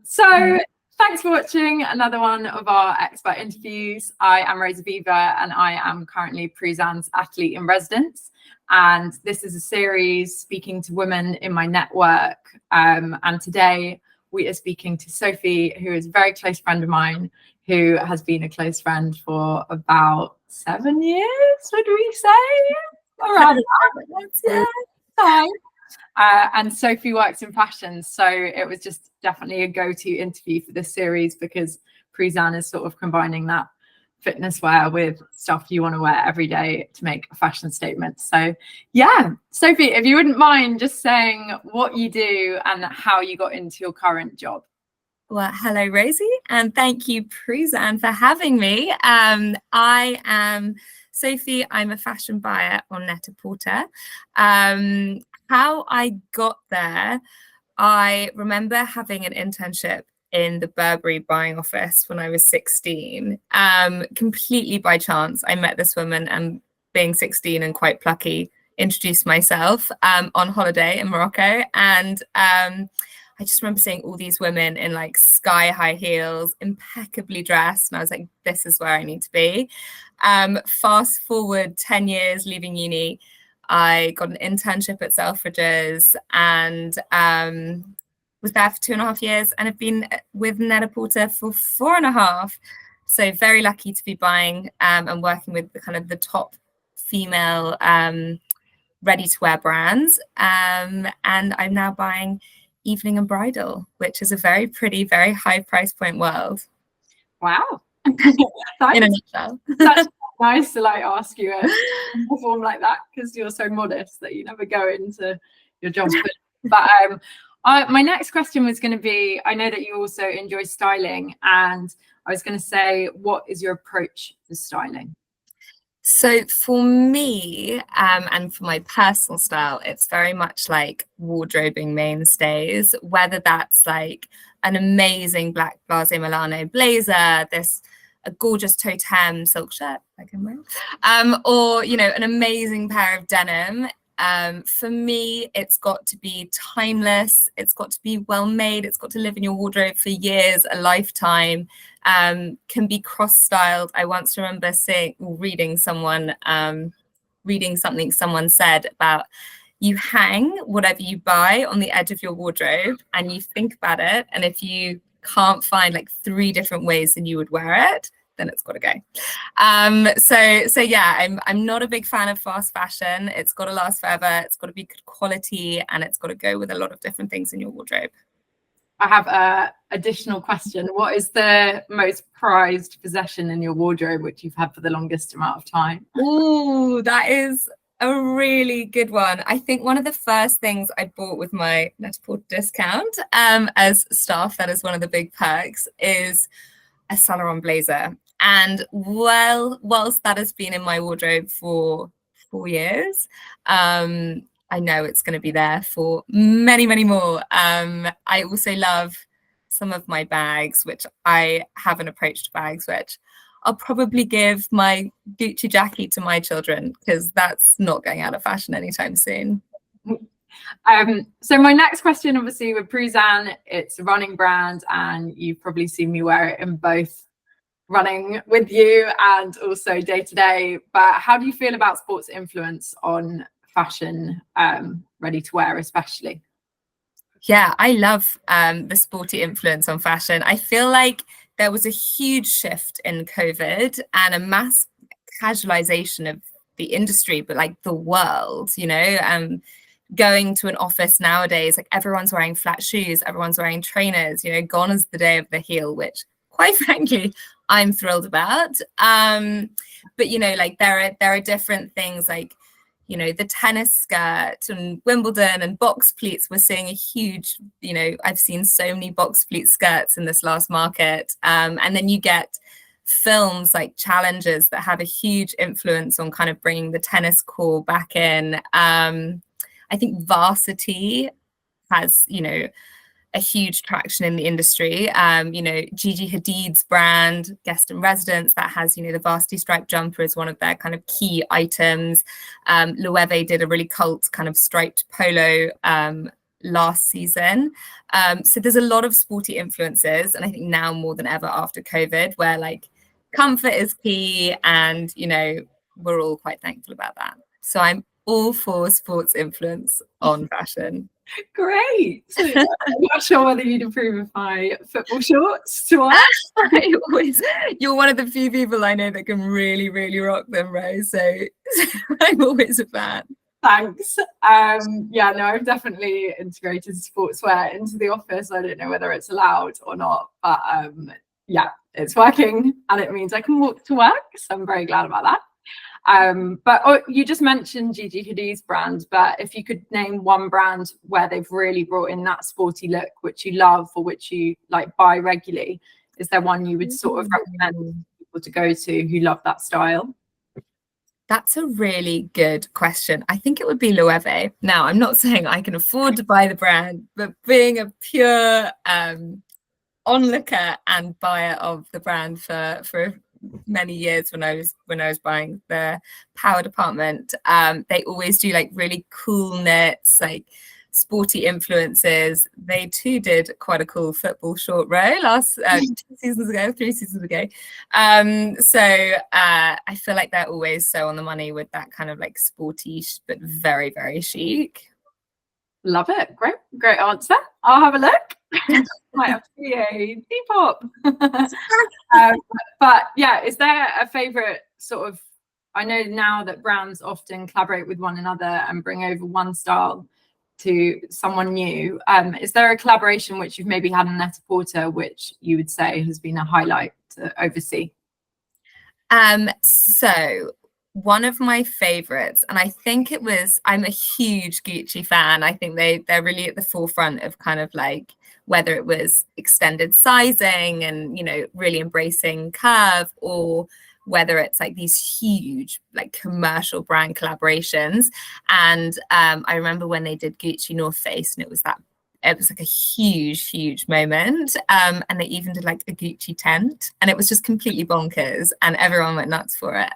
So thanks for watching another one of our expert interviews. I am Rosie Viva and I am currently Pruzan's athlete in residence. And this is a series speaking to women in my network. And today we are speaking to Sophie, who is a very close friend of mine, who has been a close friend for about 7 years, would we say? Around that. Yeah. And Sophie works in fashion, so it was just definitely a go-to interview for this series because Pruzan is sort of combining that fitness wear with stuff you want to wear every day to make a fashion statement. So yeah, Sophie, if you wouldn't mind just saying what you do and how you got into your current job. Well, hello, Rosie, and thank you, Pruzan, for having me. I am Sophie. I'm a fashion buyer on Net-a-Porter. How I got there, I remember having an internship in the Burberry buying office when I was 16. Completely by chance, I met this woman and being 16 and quite plucky, introduced myself on holiday in Morocco. And I just remember seeing all these women in like sky high heels, impeccably dressed. And I was like, this is where I need to be. Fast forward 10 years, leaving uni, I got an internship at Selfridges and was there for 2.5 years and have been with Net-a-Porter for 4.5. So very lucky to be buying and working with the top female ready-to-wear brands. And I'm now buying evening and bridal, which is a very pretty, very high price point world. Wow. In a nutshell. That's nice to like ask you a perform like that because you're so modest that you never go into your job. But my next question was going to be, I know that you also enjoy styling, and I was going to say, what is your approach to styling? So for me, and for my personal style, it's very much like wardrobing mainstays, whether that's like an amazing black Blase Milano blazer, a gorgeous totem silk shirt I can wear, or, you know, an amazing pair of denim. For me, it's got to be timeless. It's got to be well made. It's got to live in your wardrobe for years, a lifetime. Can be cross-styled. I once remember reading something someone said about, you hang whatever you buy on the edge of your wardrobe and you think about it. And if you can't find like 3 different ways that you would wear it, then it's got to go. So yeah, I'm not a big fan of fast fashion. It's got to last forever. It's got to be good quality, and it's got to go with a lot of different things in your wardrobe. I have an additional question. What is the most prized possession in your wardrobe which you've had for the longest amount of time? Ooh, that is a really good one. I think one of the first things I bought with my Net-a-Porter discount as staff, that is one of the big perks, is a Saint Laurent blazer. And whilst that has been in my wardrobe for 4 years, I know it's going to be there for many, many more. I also love some of my bags, which I have an approach to bags, which I'll probably give my Gucci Jackie to my children because that's not going out of fashion anytime soon. So my next question, obviously with Pruzan, it's a running brand, and you've probably seen me wear it in both running with you and also day to day. But how do you feel about sports influence on fashion, ready to wear especially? Yeah, I love the sporty influence on fashion. I feel like there was a huge shift in COVID and a mass casualization of the industry, but like the world, you know, going to an office nowadays, like everyone's wearing flat shoes, everyone's wearing trainers, you know, gone is the day of the heel, which quite frankly, I'm thrilled about. But, you know, like there are different things like, you know, the tennis skirt and Wimbledon and box pleats. We're seeing a huge, you know, I've seen so many box pleat skirts in this last market. And then you get films like Challengers that have a huge influence on kind of bringing the tennis core back in. I think Varsity has, you know, a huge traction in the industry. You know, Gigi Hadid's brand, Guest in Residence, that has, you know, the Varsity striped jumper is one of their kind of key items. Loewe did a really cult kind of striped polo last season. So there's a lot of sporty influences, and I think now more than ever after COVID, where like comfort is key, and you know, we're all quite thankful about that. So I'm all for sports influence on fashion. Great. I'm not sure whether you'd approve of my football shorts to wear. You're one of the few people I know that can really, really rock them, Rose. So I'm always a fan. Thanks. Yeah, no, I've definitely integrated sportswear into the office. I don't know whether it's allowed or not, but yeah, it's working, and it means I can walk to work. So I'm very glad about that. But you just mentioned Gigi Hadid's brand, but if you could name one brand where they've really brought in that sporty look, which you love or which you like buy regularly, is there one you would sort of recommend people to go to who love that style? That's a really good question. I think it would be Loewe. Now, I'm not saying I can afford to buy the brand, but being a pure onlooker and buyer of the brand for many years when I was buying the power department, they always do like really cool knits, like sporty influences. They too did quite a cool football short row last 3 seasons ago. So I feel like they're always so on the money with that kind of like sporty but very, very chic. Love it. Great answer. I'll have a look. Might have to be a Depop. But yeah, is there a favorite sort of, I know now that brands often collaborate with one another and bring over one style to someone new. Is there a collaboration which you've maybe had in Net-a-Porter which you would say has been a highlight to oversee? So one of my favorites, and I think I'm a huge Gucci fan. I think they're really at the forefront of kind of like, whether it was extended sizing and, you know, really embracing curve, or whether it's like these huge like commercial brand collaborations. And I remember when they did Gucci North Face, and it was like a huge moment, and they even did like a Gucci tent, and it was just completely bonkers, and everyone went nuts for it.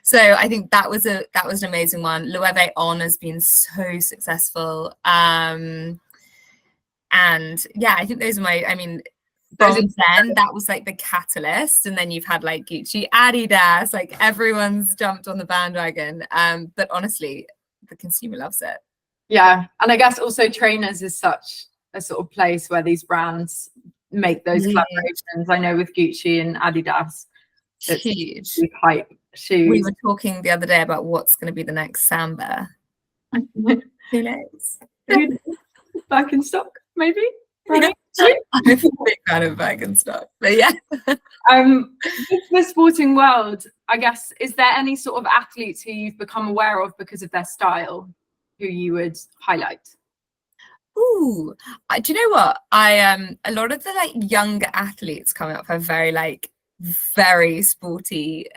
So I think that was an amazing one. Loewe On has been so successful, and yeah, I think those are then that was like the catalyst, and then you've had like Gucci, Adidas, like everyone's jumped on the bandwagon, but honestly the consumer loves it. Yeah, and I guess also trainers is such a sort of place where these brands make those collaborations. I know with Gucci and Adidas, it's huge hype shoes. We were talking the other day about what's going to be the next Samba. Who knows? Back in stock, maybe. Right? I'm a big fan of back in stock, but yeah. With the sporting world, I guess, is there any sort of athletes who you've become aware of because of their style, who you would highlight? Ooh, do you know what? A lot of the like younger athletes coming up have very sporty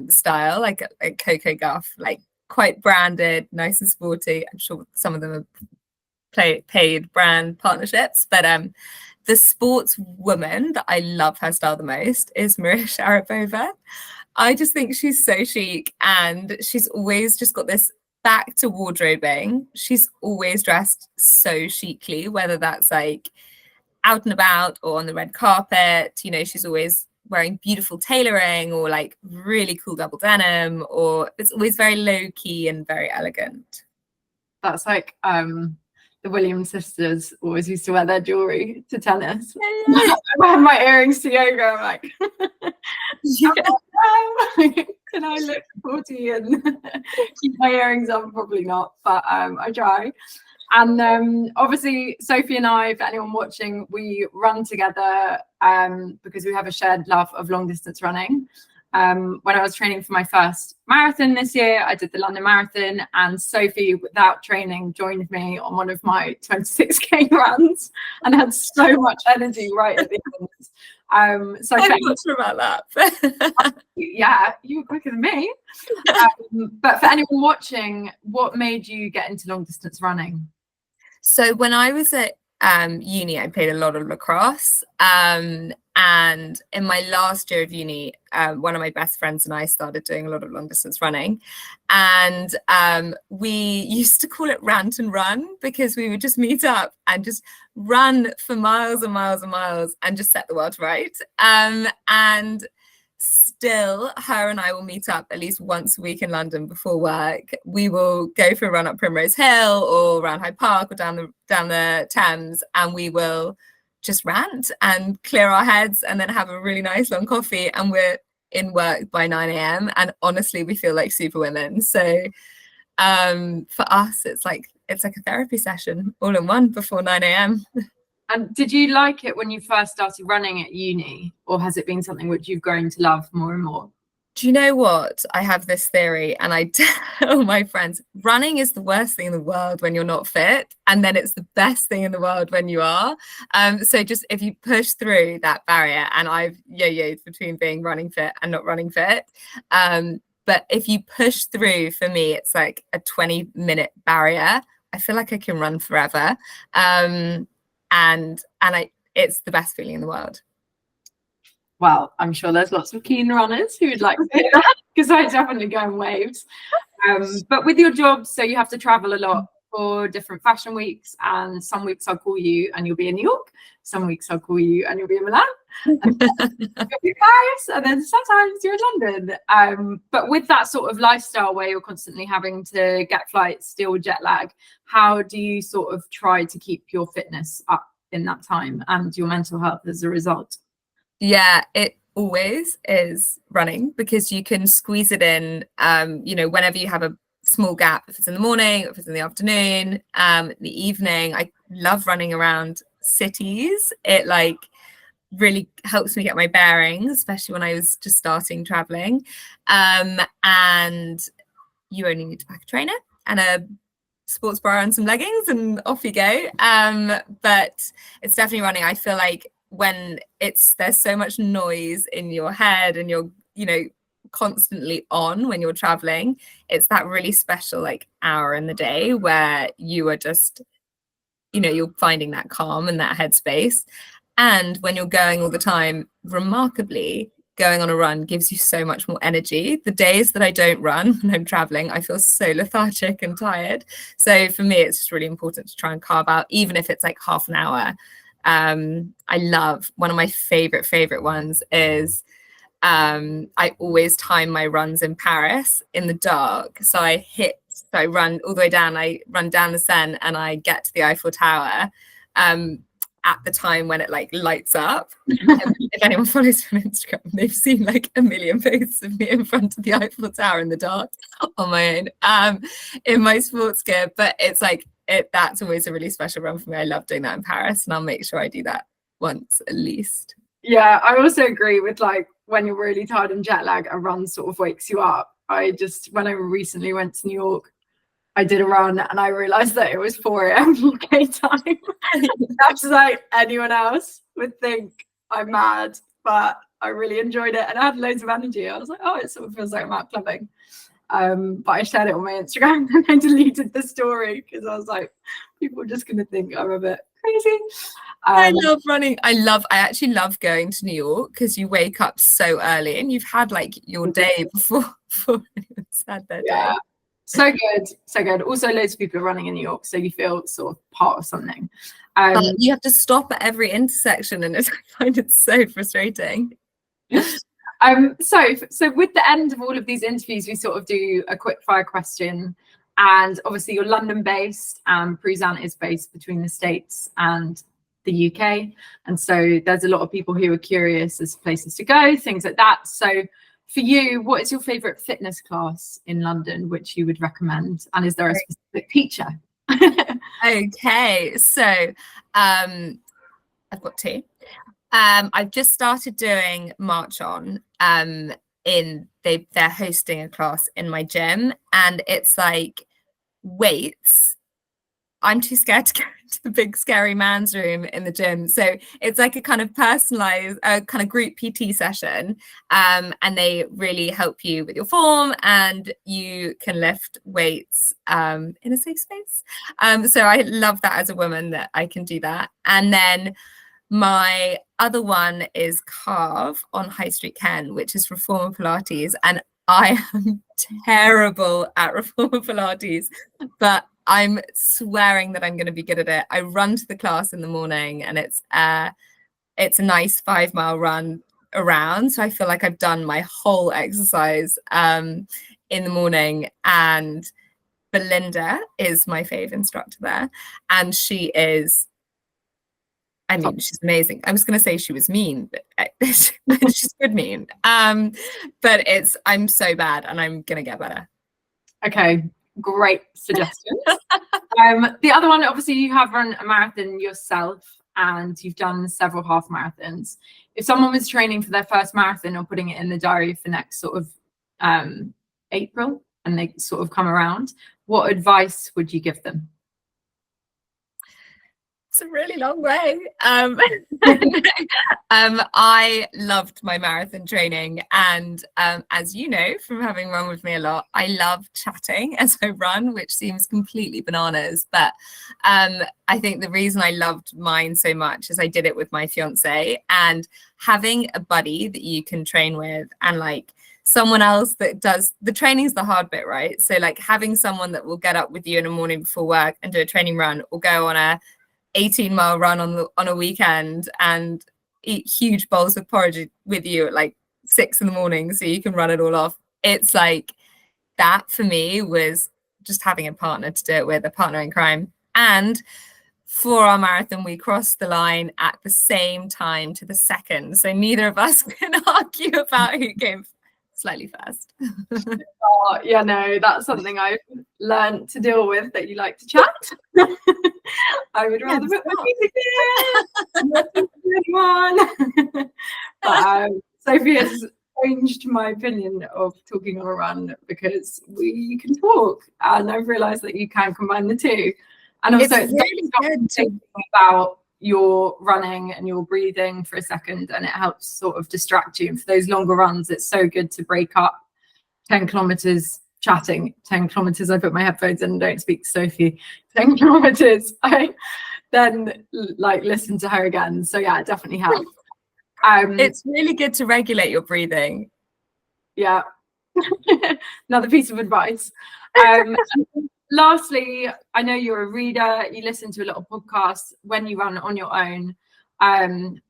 style, like Coco Gauff, like quite branded, nice and sporty. I'm sure some of them are paid brand partnerships, but the sports woman that I love her style the most is Maria Sharapova. I just think she's so chic, and she's always just got this back to wardrobing. She's always dressed so chicly, whether that's like out and about or on the red carpet. You know, she's always wearing beautiful tailoring or like really cool double denim, or it's always very low key and very elegant. That's like the Williams sisters always used to wear their jewelry to tennis. I had my earrings to yoga. I'm like, can I look sporty and keep my earrings on? Probably not, but I try. And obviously, Sophie and I, for anyone watching, we run together because we have a shared love of long distance running. When I was training for my first marathon this year, I did the London Marathon, and Sophie, without training, joined me on one of my 26k runs and had so much energy right at the end. So I'm not sure about that. Yeah, you were quicker than me. But for anyone watching, what made you get into long distance running? So when I was at uni, I played a lot of lacrosse. And in my last year of uni, one of my best friends and I started doing a lot of long distance running. And we used to call it rant and run, because we would just meet up and just run for miles and miles and miles and just set the world right. And still, her and I will meet up at least once a week in London before work. We will go for a run up Primrose Hill or around Hyde Park or down the Thames, and we will just rant and clear our heads and then have a really nice long coffee, and we're in work by 9 a.m. and honestly we feel like super women. So for us it's like a therapy session all in one before 9 a.m. And did you like it when you first started running at uni, or has it been something which you've grown to love more and more? Do you know what? I have this theory, and I tell my friends, running is the worst thing in the world when you're not fit, and then it's the best thing in the world when you are. So just if you push through that barrier, and I've yo-yoed between being running fit and not running fit, but if you push through, for me, it's like a 20-minute barrier. I feel like I can run forever. It's the best feeling in the world. Well, I'm sure there's lots of keen runners who would like to do that, because I definitely go in waves. But with your job, so you have to travel a lot for different fashion weeks, and some weeks I'll call you and you'll be in New York, some weeks I'll call you and you'll be in Milan, and you'll be in Paris, and then sometimes you're in London. But with that sort of lifestyle where you're constantly having to get flights, deal with jet lag, how do you sort of try to keep your fitness up in that time and your mental health as a result? Yeah, it always is running, because you can squeeze it in, whenever you have a small gap, if it's in the morning, if it's in the afternoon, the evening. I love running around cities. It like really helps me get my bearings, especially when I was just starting traveling. And you only need to pack a trainer and a sports bra and some leggings and off you go. But it's definitely running. I feel like when there's so much noise in your head and you're constantly on when you're traveling, it's that really special like hour in the day where you are just you're finding that calm and that headspace. And when you're going all the time, remarkably, going on a run gives you so much more energy. The days that I don't run when I'm traveling, I feel so lethargic and tired. So for me, it's just really important to try and carve out, even if it's like half an hour. I love, one of my favorite ones is I always time my runs in Paris in the dark. So I run all the way down, I run down the Seine, and I get to the Eiffel Tower at the time when it like lights up. If anyone follows me on Instagram, they've seen like a million posts of me in front of the Eiffel Tower in the dark on my own in my sports gear. But it's like that's always a really special run for me. I love doing that in Paris, and I'll make sure I do that once at least. Yeah, I also agree with like when you're really tired and jet lag, a run sort of wakes you up. When I recently went to New York, I did a run and I realized that it was 4 a.m. UK time. That's like anyone else would think I'm mad, but I really enjoyed it and I had loads of energy. I was like, oh, it sort of feels like I'm out clubbing. But I shared it on my Instagram and I deleted the story because I was like, people are just going to think I'm a bit crazy. I love running. I actually love going to New York because you wake up so early and you've had like your day before anyone's had their day. So good. Also, loads of people are running in New York, so you feel sort of part of something. You have to stop at every intersection, and I find it so frustrating. So with the end of all of these interviews, we sort of do a quick fire question, and obviously you're London based, and Pruzan is based between the States and the UK, and so there's a lot of people who are curious as places to go, things like that. So for you, what is your favorite fitness class in London which you would recommend, and is there a specific teacher? Okay, so I've got two. I've just started doing March On. They're hosting a class in my gym, and it's like weights. I'm too scared to go into the big scary man's room in the gym, so it's like a kind of personalized, kind of group PT session, and they really help you with your form, and you can lift weights in a safe space. So I love that as a woman that I can do that. And then My other one is Carve on High Street Ken, which is Reformer Pilates. And I am terrible at Reformer Pilates, but I'm swearing that I'm going to be good at it. I run to the class in the morning, and it's a nice 5-mile run around. So I feel like I've done my whole exercise in the morning. And Belinda is my fave instructor there. And she is, I mean, she's amazing. I was going to say she was mean, but she's good mean. But I'm so bad, and I'm going to get better. Okay, great suggestions. The other one, obviously, you have run a marathon yourself, and you've done several half marathons. If someone was training for their first marathon or putting it in the diary for next sort of April, and they sort of come around, what advice would you give them? It's a really long way. I loved my marathon training, and as you know from having run with me a lot, I love chatting as I run, which seems completely bananas, but I think the reason I loved mine so much is I did it with my fiance, and having a buddy that you can train with, and like someone else that does the training's the hard bit, right? So like having someone that will get up with you in the morning before work and do a training run, or go on a 18-mile run on a weekend and eat huge bowls of porridge with you at like 6 a.m. so you can run it all off. It's like that for me was just having a partner to do it with, a partner in crime. And for our marathon, we crossed the line at the same time to the second, so neither of us can argue about who came slightly first. Oh, yeah, no, that's something I've learned to deal with, that you like to chat. I would rather put my music in. But Sophie has changed my opinion of talking on a run, because you can talk, and I've realised that you can combine the two. And also, it's really good thinking about your running and your breathing for a second, and it helps sort of distract you. And for those longer runs, it's so good to break up 10 kilometers chatting, 10 kilometers I put my headphones in and don't speak to Sophie, 10 kilometers I then like listen to her again. So yeah, it definitely helps. It's really good to regulate your breathing. Yeah. Another piece of advice. Lastly, I know you're a reader, you listen to a lot of podcasts when you run on your own, and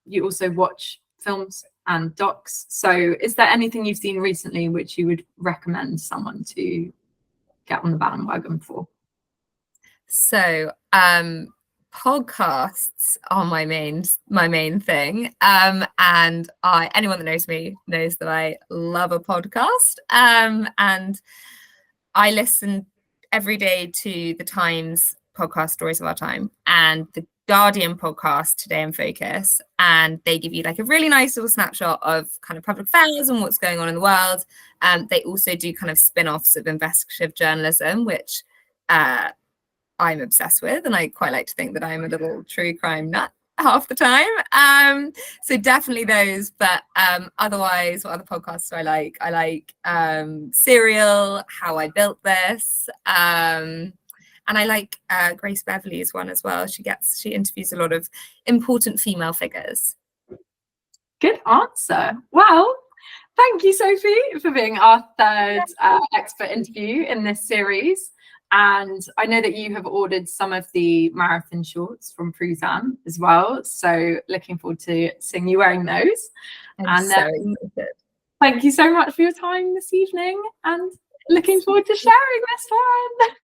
you also watch films and docs. So is there anything you've seen recently which you would recommend someone to get on the bandwagon for? So podcasts are my main thing, and anyone that knows me knows that I love a podcast, and I listen every day to the Times podcast, Stories of Our Time, and the Guardian podcast, Today in Focus, and they give you like a really nice little snapshot of kind of public affairs and what's going on in the world. They also do kind of spin-offs of investigative journalism, which I'm obsessed with, and I quite like to think that I'm a little true crime nut half the time. So definitely those, but otherwise, what other podcasts do I like? I like Serial, How I Built This, and I like Grace Beverley's one as well. She interviews a lot of important female figures. Good answer. Well, thank you, Sophie, for being our third expert interview in this series. And I know that you have ordered some of the marathon shorts from Pruzan as well. So looking forward to seeing you wearing those. I'm so excited. Thank you so much for your time this evening, and looking forward to sharing this one.